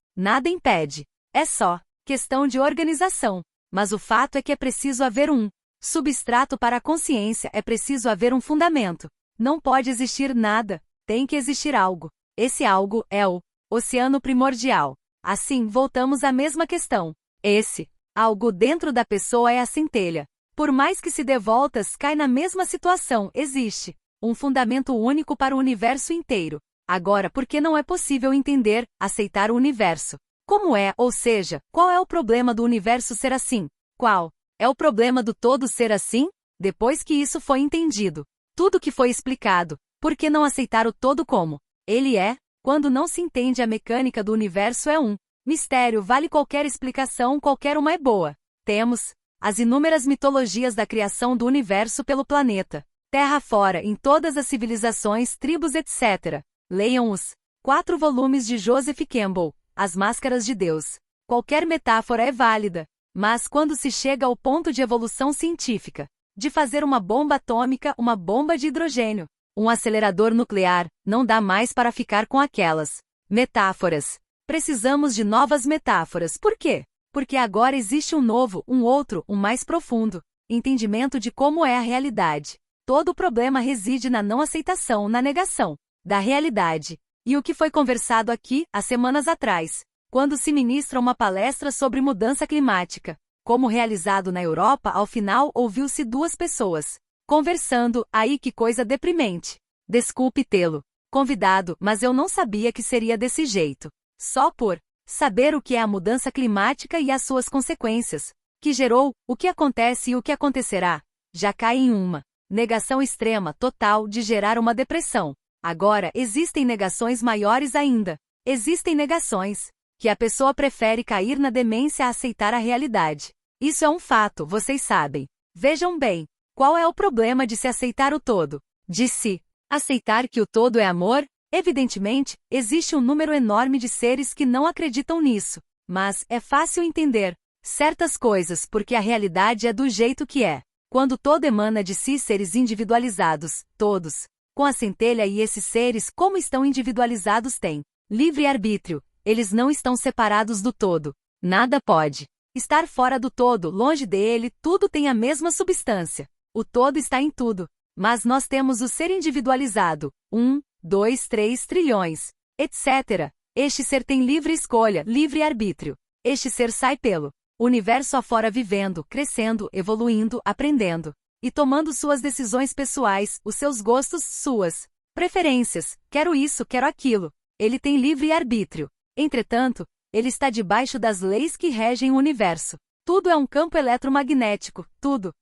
impede. É só questão de organização. Mas o fato é que é preciso haver um substrato para a consciência, é preciso haver um fundamento. Não pode existir nada, tem que existir algo. Esse algo é o oceano primordial. Assim, voltamos à mesma questão. Esse algo dentro da pessoa é a centelha. Por mais que se dê voltas, cai na mesma situação, existe um fundamento único para o universo inteiro. Agora, por que não é possível entender, aceitar o universo? Como é, ou seja, qual é o problema do universo ser assim? Qual é o problema do todo ser assim? Depois que isso foi entendido, tudo que foi explicado, por que não aceitar o todo como ele é? Quando não se entende a mecânica do universo, é um mistério, vale qualquer explicação, qualquer uma é boa. Temos as inúmeras mitologias da criação do universo pelo planeta Terra fora, em todas as civilizações, tribos, etc. Leiam os 4 volumes de Joseph Campbell, As Máscaras de Deus. Qualquer metáfora é válida. Mas quando se chega ao ponto de evolução científica, de fazer uma bomba atômica, uma bomba de hidrogênio, um acelerador nuclear, não dá mais para ficar com aquelas metáforas. Precisamos de novas metáforas. Por quê? Porque agora existe um novo, um outro, um mais profundo entendimento de como é a realidade. Todo o problema reside na não aceitação, na negação da realidade. E o que foi conversado aqui, há semanas atrás, quando se ministra uma palestra sobre mudança climática, como realizado na Europa, ao final ouviu-se 2 pessoas conversando. Aí que coisa deprimente. Desculpe tê-lo convidado, mas eu não sabia que seria desse jeito. Só por saber o que é a mudança climática e as suas consequências, que gerou, o que acontece e o que acontecerá, já cai em uma negação extrema, total, de gerar uma depressão. Agora, existem negações maiores ainda. Existem negações que a pessoa prefere cair na demência a aceitar a realidade. Isso é um fato, vocês sabem. Vejam bem, qual é o problema de se aceitar o todo? De se aceitar que o todo é amor? Evidentemente, existe um número enorme de seres que não acreditam nisso. Mas é fácil entender certas coisas porque a realidade é do jeito que é. Quando todo emana de si, seres individualizados, todos, com a centelha, e esses seres, como estão individualizados, têm livre-arbítrio. Eles não estão separados do todo. Nada pode estar fora do todo, longe dele, tudo tem a mesma substância. O todo está em tudo. Mas nós temos o ser individualizado, 1, 2, 3 trilhões, etc. Este ser tem livre escolha, livre-arbítrio. Este ser sai pelo universo afora vivendo, crescendo, evoluindo, aprendendo e tomando suas decisões pessoais, os seus gostos, suas preferências. Quero isso, quero aquilo. Ele tem livre-arbítrio. Entretanto, ele está debaixo das leis que regem o universo. Tudo é um campo eletromagnético, tudo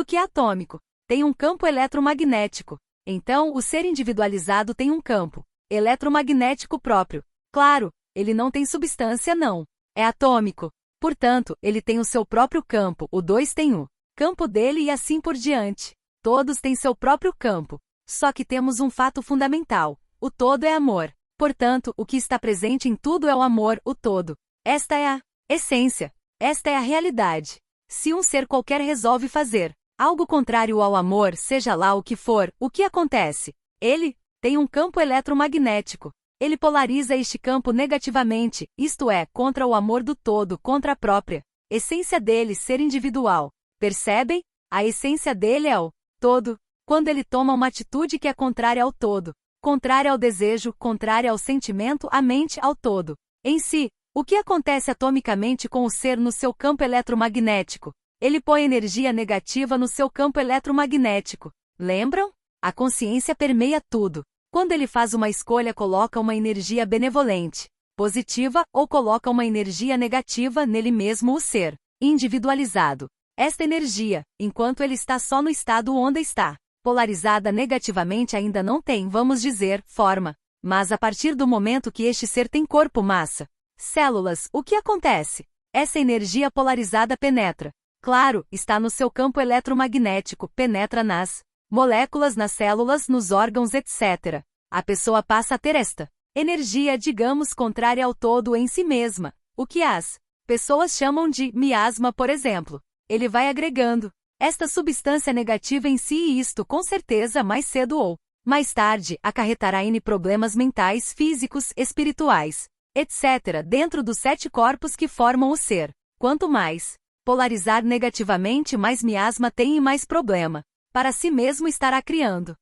que é atômico tem um campo eletromagnético. Então, o ser individualizado tem um campo eletromagnético próprio. Claro, ele não tem substância, não. É atômico. Portanto, ele tem o seu próprio campo, o 2 tem o campo dele e assim por diante. Todos têm seu próprio campo. Só que temos um fato fundamental. O todo é amor. Portanto, o que está presente em tudo é o amor, o todo. Esta é a essência. Esta é a realidade. Se um ser qualquer resolve fazer algo contrário ao amor, seja lá o que for, o que acontece? Ele tem um campo eletromagnético. Ele polariza este campo negativamente, isto é, contra o amor do todo, contra a própria Essência dele ser individual. Percebem? A essência dele é o todo. Quando ele toma uma atitude que é contrária ao todo, contrária ao desejo, contrária ao sentimento, à mente, ao todo. Em si, o que acontece atomicamente com o ser no seu campo eletromagnético? Ele põe energia negativa no seu campo eletromagnético. Lembram? A consciência permeia tudo. Quando ele faz uma escolha, coloca uma energia benevolente, positiva, ou coloca uma energia negativa nele mesmo, o ser individualizado. Esta energia, enquanto ele está só no estado onde está, polarizada negativamente, ainda não tem, vamos dizer, forma. Mas a partir do momento que este ser tem corpo, massa, células, o que acontece? Essa energia polarizada penetra. Claro, está no seu campo eletromagnético, penetra nas moléculas, nas células, nos órgãos, etc. A pessoa passa a ter esta energia, digamos, contrária ao todo em si mesma, o que as pessoas chamam de miasma, por exemplo. Ele vai agregando esta substância negativa em si, e isto, com certeza, mais cedo ou mais tarde, acarretará N problemas mentais, físicos, espirituais, etc., dentro dos 7 corpos que formam o ser. Quanto mais polarizar negativamente, mais miasma tem e mais problema para si mesmo estará criando.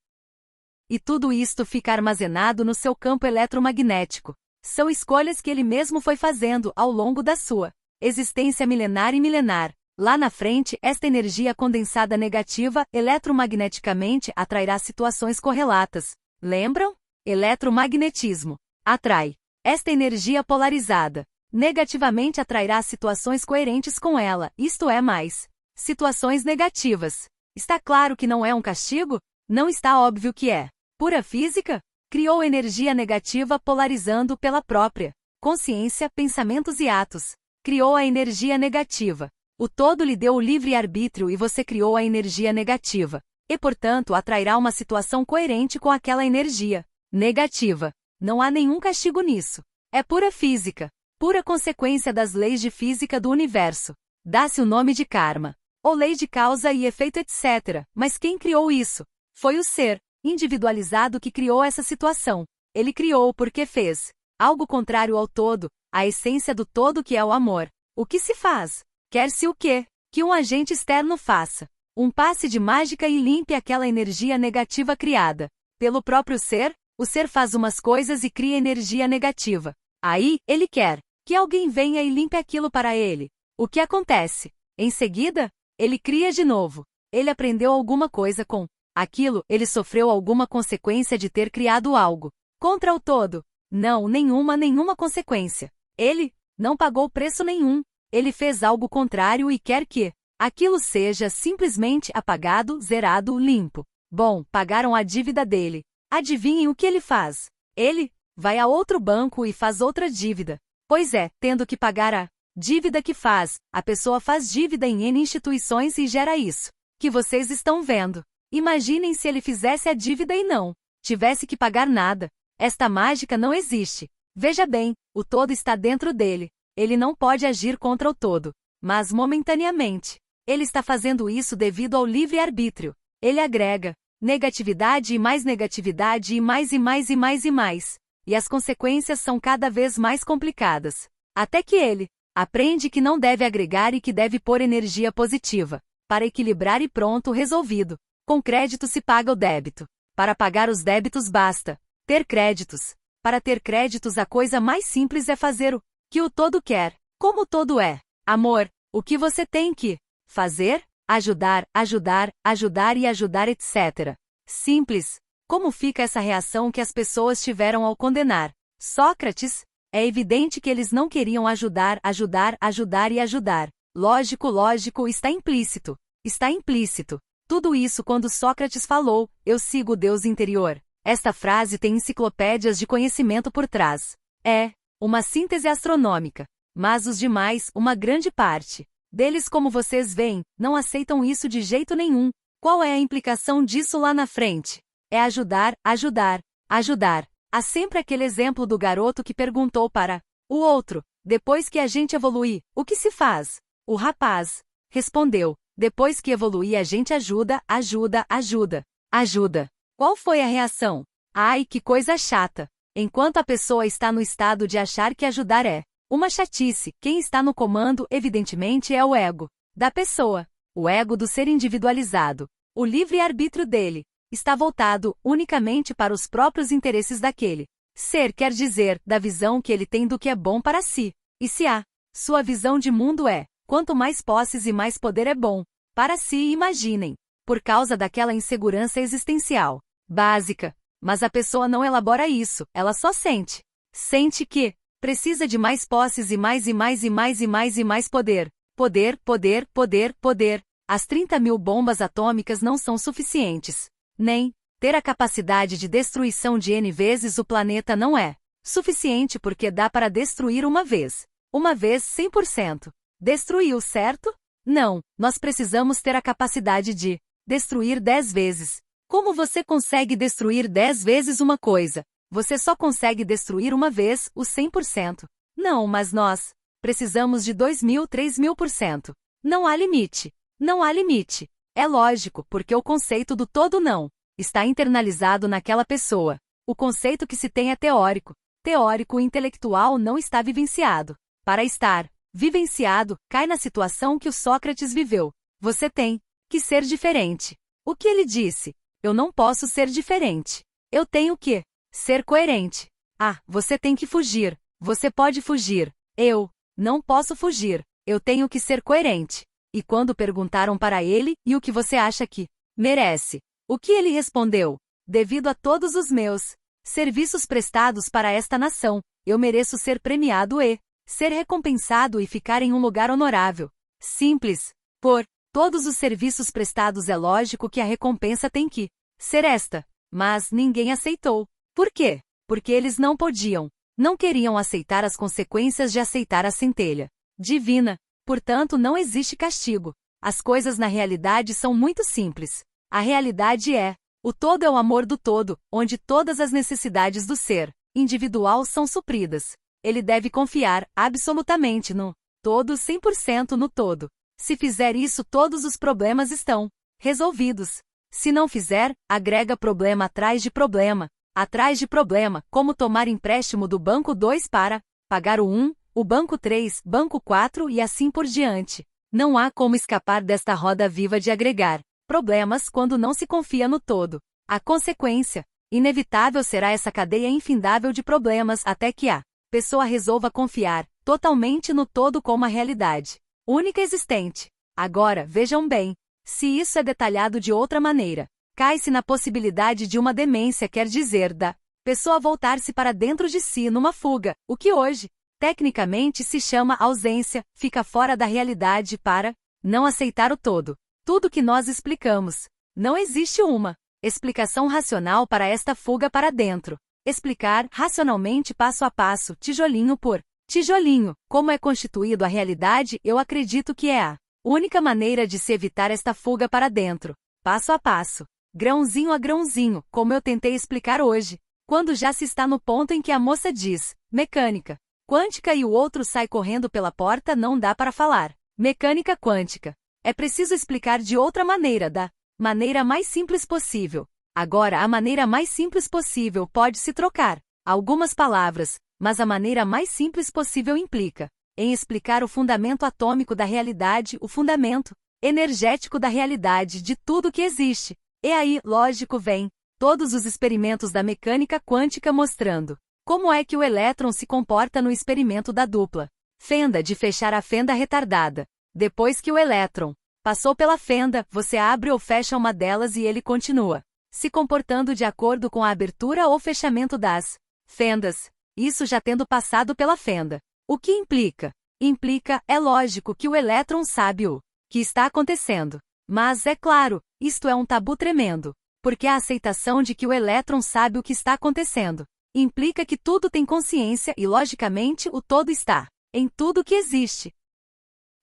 E tudo isto fica armazenado no seu campo eletromagnético. São escolhas que ele mesmo foi fazendo ao longo da sua existência milenar e milenar. Lá na frente, esta energia condensada negativa, eletromagneticamente, atrairá situações correlatas. Lembram? Eletromagnetismo atrai. Esta energia polarizada negativamente atrairá situações coerentes com ela, isto é, mais situações negativas. Está claro que não é um castigo? Não está óbvio que é. Pura física? Criou energia negativa polarizando pela própria consciência, pensamentos e atos. Criou a energia negativa. O todo lhe deu o livre-arbítrio e você criou a energia negativa. E, portanto, atrairá uma situação coerente com aquela energia negativa. Não há nenhum castigo nisso. É pura física. Pura consequência das leis de física do universo. Dá-se o nome de karma, ou lei de causa e efeito, etc. Mas quem criou isso? Foi o ser individualizado que criou essa situação. Ele criou porque fez algo contrário ao todo, a essência do todo, que é o amor. O que se faz? Quer-se o quê? Que um agente externo faça um passe de mágica e limpe aquela energia negativa criada pelo próprio ser. O ser faz umas coisas e cria energia negativa. Aí, ele quer que alguém venha e limpe aquilo para ele. O que acontece? Em seguida, ele cria de novo. Ele aprendeu alguma coisa com aquilo, ele sofreu alguma consequência de ter criado algo contra o todo? Não, nenhuma consequência. Ele não pagou preço nenhum. Ele fez algo contrário e quer que aquilo seja simplesmente apagado, zerado, limpo. Bom, pagaram a dívida dele. Adivinhem o que ele faz? Ele vai a outro banco e faz outra dívida. Pois é, tendo que pagar a dívida que faz, a pessoa faz dívida em N instituições e gera isso que vocês estão vendo. Imaginem se ele fizesse a dívida e não tivesse que pagar nada. Esta mágica não existe. Veja bem, o todo está dentro dele. Ele não pode agir contra o todo, mas momentaneamente. Ele está fazendo isso devido ao livre-arbítrio. Ele agrega negatividade e mais negatividade e mais e mais e mais e mais. E as consequências são cada vez mais complicadas. Até que ele aprende que não deve agregar e que deve pôr energia positiva para equilibrar e pronto, resolvido. Com crédito se paga o débito. Para pagar os débitos basta ter créditos. Para ter créditos, a coisa mais simples é fazer o que o todo quer. Como o todo é amor, o que você tem que fazer? Ajudar, ajudar, ajudar e ajudar, etc. Simples. Como fica essa reação que as pessoas tiveram ao condenar Sócrates? É evidente que eles não queriam ajudar, ajudar, ajudar e ajudar. Lógico, está implícito. Está implícito. Tudo isso quando Sócrates falou, eu sigo o Deus interior. Esta frase tem enciclopédias de conhecimento por trás. É uma síntese astronômica. Mas os demais, uma grande parte deles, como vocês veem, não aceitam isso de jeito nenhum. Qual é a implicação disso lá na frente? É ajudar, ajudar, ajudar. Há sempre aquele exemplo do garoto que perguntou para o outro, depois que a gente evolui, o que se faz? O rapaz respondeu, depois que evoluir a gente ajuda, ajuda, ajuda, ajuda. Qual foi a reação? Ai, que coisa chata. Enquanto a pessoa está no estado de achar que ajudar é Uma chatice. Quem está no comando, evidentemente, é o ego da pessoa. O ego do ser individualizado. O livre-arbítrio dele está voltado unicamente para os próprios interesses daquele ser, quer dizer, da visão que ele tem do que é bom para si. E se a sua visão de mundo é, quanto mais posses e mais poder é bom para si, imaginem, por causa daquela insegurança existencial básica. Mas a pessoa não elabora isso, ela só sente. Sente que precisa de mais posses e mais e mais e mais e mais e mais poder. Poder, poder, poder, poder. As 30.000 bombas atômicas não são suficientes. Nem ter a capacidade de destruição de N vezes o planeta não é suficiente porque dá para destruir uma vez. Uma vez 100%. Destruiu, certo? Não, nós precisamos ter a capacidade de destruir 10 vezes. Como você consegue destruir 10 vezes uma coisa? Você só consegue destruir uma vez, o 100%. Não, mas nós precisamos de 2.000, 3.000%. Não há limite. Não há limite. É lógico, porque o conceito do todo não está internalizado naquela pessoa. O conceito que se tem é teórico. Teórico e intelectual não está vivenciado. Para estar vivenciado, cai na situação que o Sócrates viveu. Você tem que ser diferente. O que ele disse? Eu não posso ser diferente. Eu tenho que ser coerente. Ah, você tem que fugir. Você pode fugir. Eu não posso fugir. Eu tenho que ser coerente. E quando perguntaram para ele, e o que você acha que merece? O que ele respondeu? Devido a todos os meus serviços prestados para esta nação, eu mereço ser premiado e ser recompensado e ficar em um lugar honorável. Simples. Por todos os serviços prestados é lógico que a recompensa tem que ser esta. Mas ninguém aceitou. Por quê? Porque eles não podiam. Não queriam aceitar as consequências de aceitar a centelha divina. Portanto, não existe castigo. As coisas na realidade são muito simples. A realidade é, o todo é o amor do todo, onde todas as necessidades do ser individual são supridas. Ele deve confiar absolutamente no todo, 100% no todo. Se fizer isso, todos os problemas estão resolvidos. Se não fizer, agrega problema atrás de problema, como tomar empréstimo do banco 2 para pagar o 1, o banco 3, banco 4 e assim por diante. Não há como escapar desta roda viva de agregar problemas quando não se confia no todo. A consequência inevitável será essa cadeia infindável de problemas até que a pessoa resolva confiar totalmente no todo como a realidade única existente. Agora, vejam bem, se isso é detalhado de outra maneira, cai-se na possibilidade de uma demência, quer dizer, da pessoa voltar-se para dentro de si numa fuga, o que hoje, tecnicamente se chama ausência, fica fora da realidade para não aceitar o todo. Tudo que nós explicamos. Não existe uma explicação racional para esta fuga para dentro. Explicar racionalmente passo a passo, tijolinho por tijolinho, como é constituído a realidade, eu acredito que é a única maneira de se evitar esta fuga para dentro. Passo a passo, grãozinho a grãozinho, como eu tentei explicar hoje, quando já se está no ponto em que a moça diz, mecânica quântica e o outro sai correndo pela porta, não dá para falar. Mecânica quântica. É preciso explicar de outra maneira, da maneira mais simples possível. Agora, a maneira mais simples possível pode-se trocar algumas palavras, mas a maneira mais simples possível implica em explicar o fundamento atômico da realidade, o fundamento energético da realidade, de tudo que existe. E aí, lógico, vem todos os experimentos da mecânica quântica mostrando como é que o elétron se comporta no experimento da dupla fenda de fechar a fenda retardada. Depois que o elétron passou pela fenda, você abre ou fecha uma delas e ele continua se comportando de acordo com a abertura ou fechamento das fendas, isso já tendo passado pela fenda. O que implica? Implica, é lógico, que o elétron sabe o que está acontecendo. Mas, é claro, isto é um tabu tremendo, porque a aceitação de que o elétron sabe o que está acontecendo implica que tudo tem consciência e, logicamente, o todo está em tudo que existe.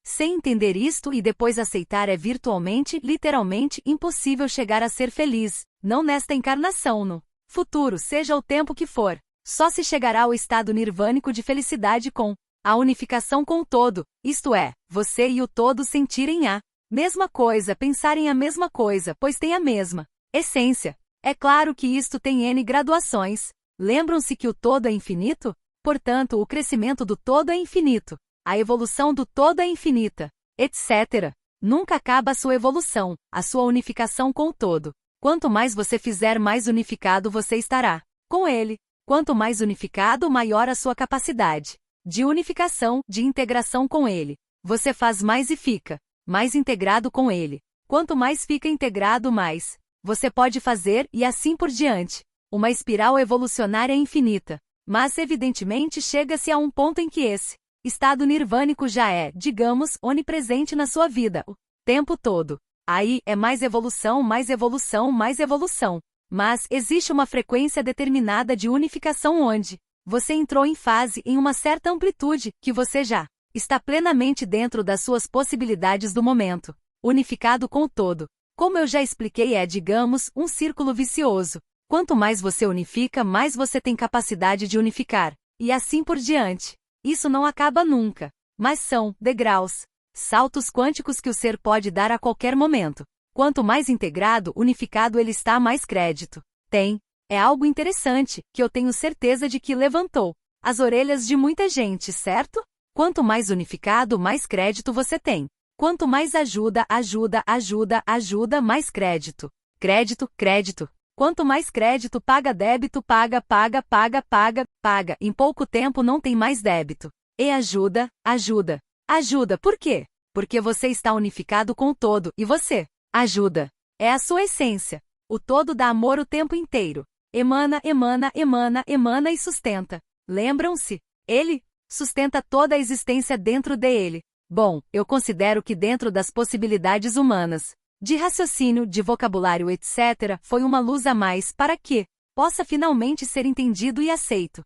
Sem entender isto e depois aceitar é virtualmente, literalmente, impossível chegar a ser feliz, não nesta encarnação, no futuro, seja o tempo que for. Só se chegará ao estado nirvânico de felicidade com a unificação com o todo, isto é, você e o todo sentirem a mesma coisa, pensarem a mesma coisa, pois têm a mesma essência. É claro que isto tem N graduações. Lembram-se que o todo é infinito? Portanto, o crescimento do todo é infinito. A evolução do todo é infinita, etc. Nunca acaba a sua evolução, a sua unificação com o todo. Quanto mais você fizer, mais unificado você estará com ele. Quanto mais unificado, maior a sua capacidade de unificação, de integração com ele. Você faz mais e fica mais integrado com ele. Quanto mais fica integrado, mais você pode fazer e assim por diante. Uma espiral evolucionária infinita. Mas, evidentemente, chega-se a um ponto em que esse estado nirvânico já é, digamos, onipresente na sua vida, o tempo todo. Aí, é mais evolução, mais evolução, mais evolução. Mas, existe uma frequência determinada de unificação onde você entrou em fase em uma certa amplitude, que você já está plenamente dentro das suas possibilidades do momento, unificado com o todo. Como eu já expliquei, é, digamos, um círculo vicioso. Quanto mais você unifica, mais você tem capacidade de unificar. E assim por diante. Isso não acaba nunca. Mas são degraus, saltos quânticos que o ser pode dar a qualquer momento. Quanto mais integrado, unificado ele está, mais crédito tem. É algo interessante, que eu tenho certeza de que levantou as orelhas de muita gente, certo? Quanto mais unificado, mais crédito você tem. Quanto mais ajuda, mais crédito. Crédito. Quanto mais crédito paga, débito paga. Em pouco tempo não tem mais débito. E ajuda. Por quê? Porque você está unificado com o todo, e você ajuda. É a sua essência. O todo dá amor o tempo inteiro. Emana e sustenta. Lembram-se? Ele sustenta toda a existência dentro dele. Bom, eu considero que dentro das possibilidades humanas, de raciocínio, de vocabulário, etc., foi uma luz a mais para que possa finalmente ser entendido e aceito.